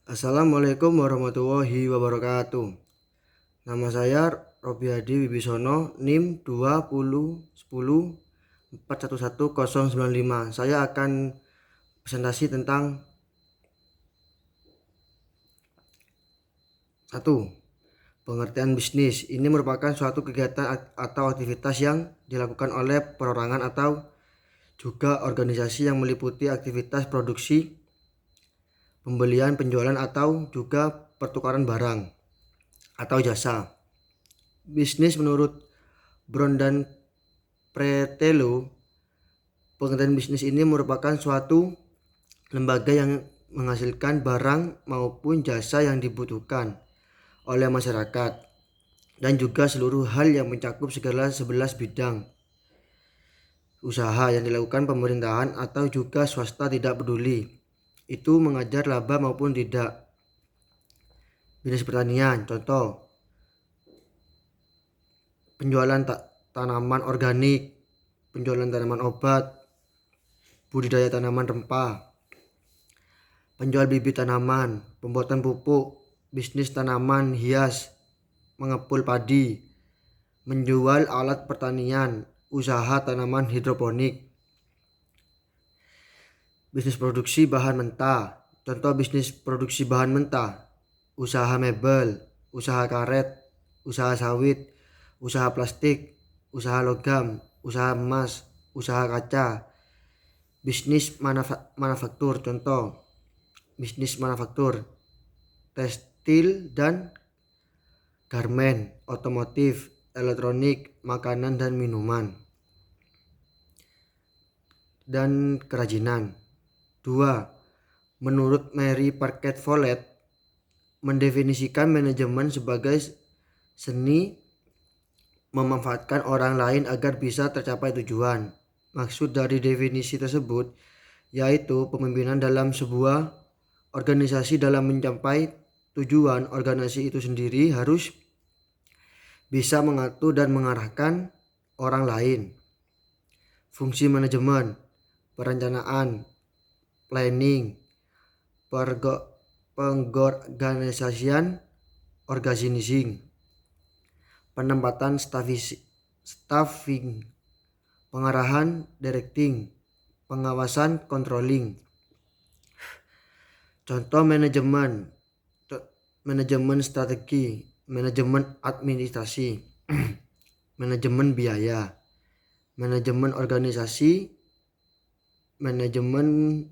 Assalamualaikum warahmatullahi wabarakatuh. Nama saya Robiadi Wibisono, NIM 2010 411095. Saya akan presentasi tentang 1. Pengertian bisnis. Ini merupakan suatu kegiatan atau aktivitas yang dilakukan oleh perorangan atau juga organisasi yang meliputi aktivitas produksi, pembelian, penjualan, atau juga pertukaran barang atau jasa. Bisnis menurut Brown dan Pretelo, pengertian bisnis ini merupakan suatu lembaga yang menghasilkan barang maupun jasa yang dibutuhkan oleh masyarakat dan juga seluruh hal yang mencakup segala 11 bidang usaha yang dilakukan pemerintahan atau juga swasta, tidak peduli itu mengajar laba maupun tidak. Bisnis pertanian, contoh penjualan tanaman organik, penjualan tanaman obat, budidaya tanaman rempah, penjual bibit tanaman, pembuatan pupuk, bisnis tanaman hias, mengepul padi, menjual alat pertanian, usaha tanaman hidroponik. Bisnis produksi bahan mentah, contoh bisnis produksi bahan mentah, usaha mebel, usaha karet, usaha sawit, usaha plastik, usaha logam, usaha emas, usaha kaca. Bisnis manufaktur, contoh bisnis manufaktur, tekstil dan garmen, otomotif, elektronik, makanan dan minuman, dan kerajinan. 2. Menurut Mary Parket Follett, mendefinisikan manajemen sebagai seni memanfaatkan orang lain agar bisa tercapai tujuan. Maksud dari definisi tersebut yaitu pemimpinan dalam sebuah organisasi dalam mencapai tujuan organisasi itu sendiri harus bisa mengatur dan mengarahkan orang lain. Fungsi manajemen, perencanaan, planning, pengorganisasian, organizing, penempatan staffing, pengarahan, directing, pengawasan, controlling. Contoh manajemen strategi, manajemen administrasi, manajemen biaya, manajemen organisasi, manajemen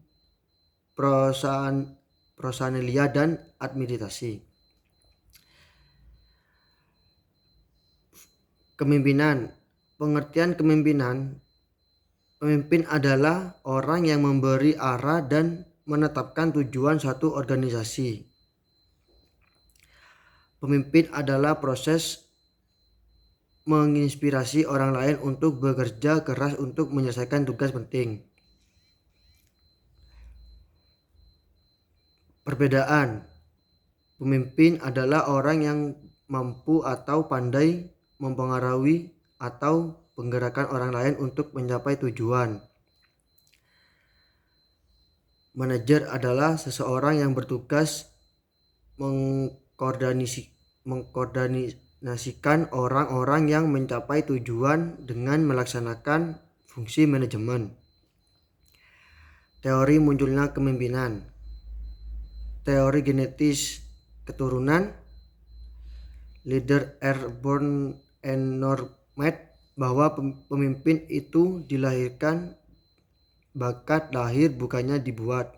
personalia dan administrasi. Kepemimpinan. Pengertian kepemimpinan, pemimpin adalah orang yang memberi arah dan menetapkan tujuan suatu organisasi. Pemimpin adalah proses menginspirasi orang lain untuk bekerja keras untuk menyelesaikan tugas penting. Perbedaan. Pemimpin adalah orang yang mampu atau pandai mempengaruhi atau menggerakkan orang lain untuk mencapai tujuan. Manajer adalah seseorang yang bertugas mengkoordinasikan orang-orang yang mencapai tujuan dengan melaksanakan fungsi manajemen. Teori munculnya kepemimpinan. Teori genetis keturunan, leader airborne and normed, bahwa pemimpin itu dilahirkan, bakat lahir bukannya dibuat.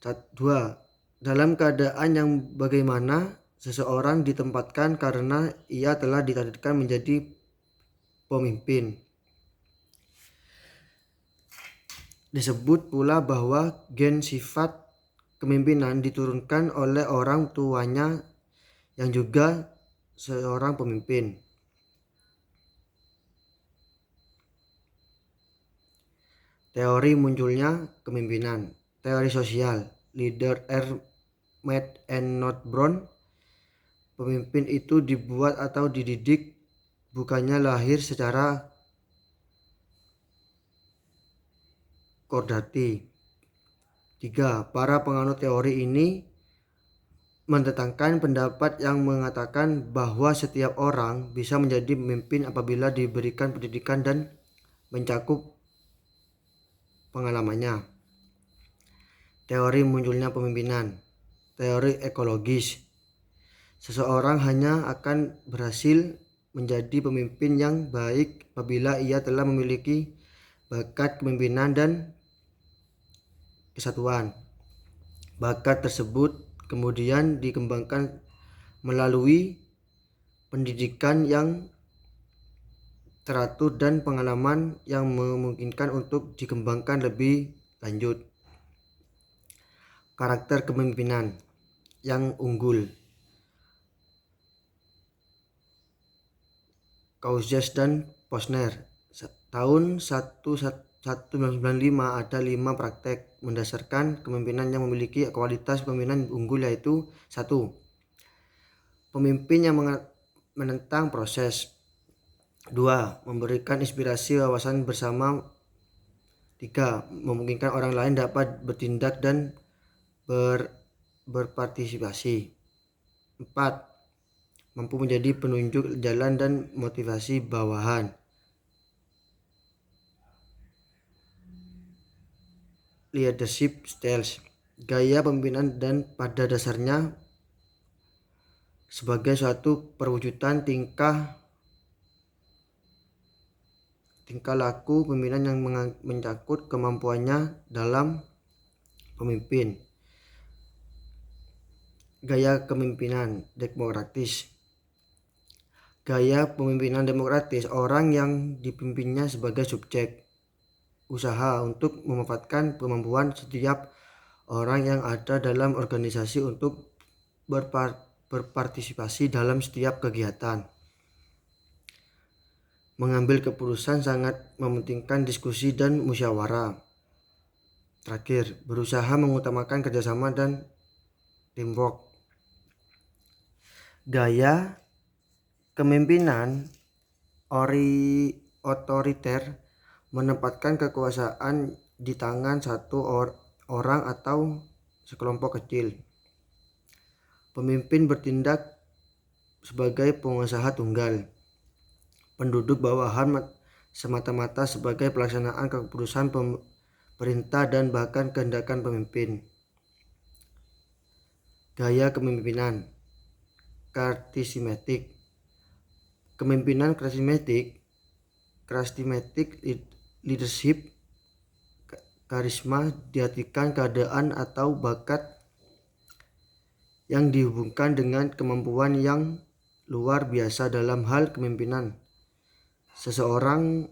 2. Dalam keadaan yang bagaimana seseorang ditempatkan karena ia telah ditakdirkan menjadi pemimpin. Disebut pula bahwa gen sifat kepemimpinan diturunkan oleh orang tuanya yang juga seorang pemimpin. Teori munculnya kepemimpinan. Teori sosial, leader are made and not born. Pemimpin itu dibuat atau dididik, bukannya lahir secara kodratih. 3. Para penganut teori ini menentangkan pendapat yang mengatakan bahwa setiap orang bisa menjadi pemimpin apabila diberikan pendidikan dan mencakup pengalamannya. Teori munculnya pemimpinan. Teori ekologis. Seseorang hanya akan berhasil menjadi pemimpin yang baik apabila ia telah memiliki bakat kepemimpinan dan kesatuan. Bakat tersebut kemudian dikembangkan melalui pendidikan yang teratur dan pengalaman yang memungkinkan untuk dikembangkan lebih lanjut. Karakter kepemimpinan yang unggul. Cousins dan Posner. Tahun 1995 ada 5 praktek mendasarkan kepemimpinan yang memiliki kualitas kepemimpinan unggul, yaitu 1. Pemimpin yang menentang proses. 2. Memberikan inspirasi wawasan bersama. 3. Memungkinkan orang lain dapat bertindak dan berpartisipasi. 4. Mampu menjadi penunjuk jalan dan motivasi bawahan. Leadership styles. Gaya pemimpinan dan pada dasarnya sebagai suatu perwujudan tingkah laku pemimpinan yang mencakup kemampuannya dalam pemimpin. Gaya kepemimpinan demokratis. Gaya pemimpinan demokratis, orang yang dipimpinnya sebagai subjek usaha untuk memanfaatkan kemampuan setiap orang yang ada dalam organisasi untuk berpartisipasi dalam setiap kegiatan. Mengambil keputusan sangat mementingkan diskusi dan musyawarah. Terakhir, berusaha mengutamakan kerjasama dan teamwork. Gaya kepemimpinan otoriter menempatkan kekuasaan di tangan satu orang atau sekelompok kecil. Pemimpin bertindak sebagai pengusaha tunggal. Penduduk bawahan semata-mata sebagai pelaksanaan keputusan perintah dan bahkan kehendakan pemimpin. Gaya kepemimpinan charismatic. Kepemimpinan charismatic leadership, karisma diartikan keadaan atau bakat yang dihubungkan dengan kemampuan yang luar biasa dalam hal kepemimpinan seseorang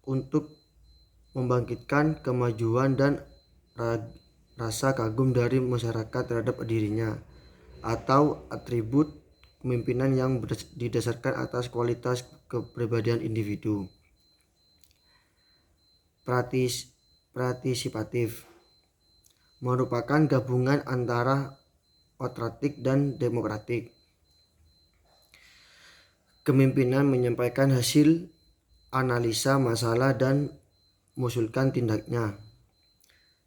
untuk membangkitkan kemajuan dan rasa kagum dari masyarakat terhadap dirinya, atau atribut kepemimpinan yang didasarkan atas kualitas kepribadian individu. Partisipatif merupakan gabungan antara otoritatif dan demokratik. Kepemimpinan menyampaikan hasil analisa masalah dan mengusulkan tindaknya.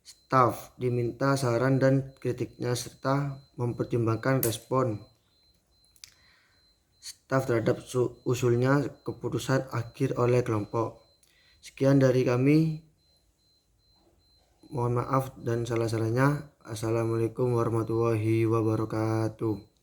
Staf diminta saran dan kritiknya serta mempertimbangkan respon staf terhadap usulnya keputusan akhir oleh kelompok. Sekian dari kami. Mohon maaf dan salah-salahnya. Assalamualaikum warahmatullahi wabarakatuh.